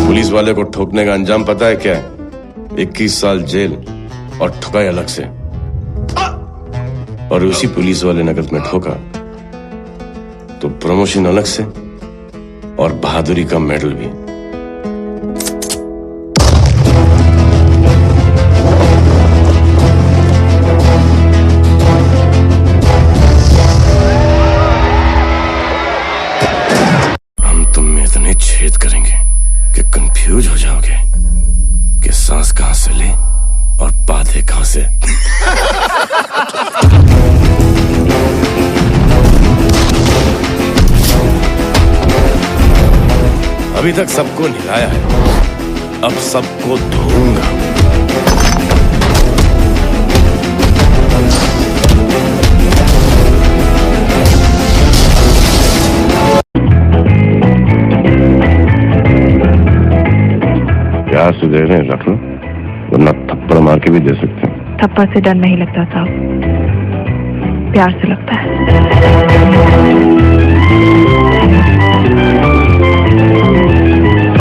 Police वाले को ठोकने का अंजाम पता है क्या है? 21 साल जेल और ठुकाई अलग से। और उसी पुलिस वाले ने अगर मैं ठोका तो प्रमोशन अलग से और बहादुरी का मेडल भी। हम तुम में इतने छेद करेंगे कि कंफ्यूज हो जाओगे कि सांस कहां से ले और बातें कहां से। अभी तक सबको नहलाया है, अब सबको धोऊंगा। प्यार से दे रहे हैं, रख लो, वरना थप्पड़ मार के भी दे सकते हैं। थप्पड़ से डर नहीं लगता साहब, प्यार से लगता है।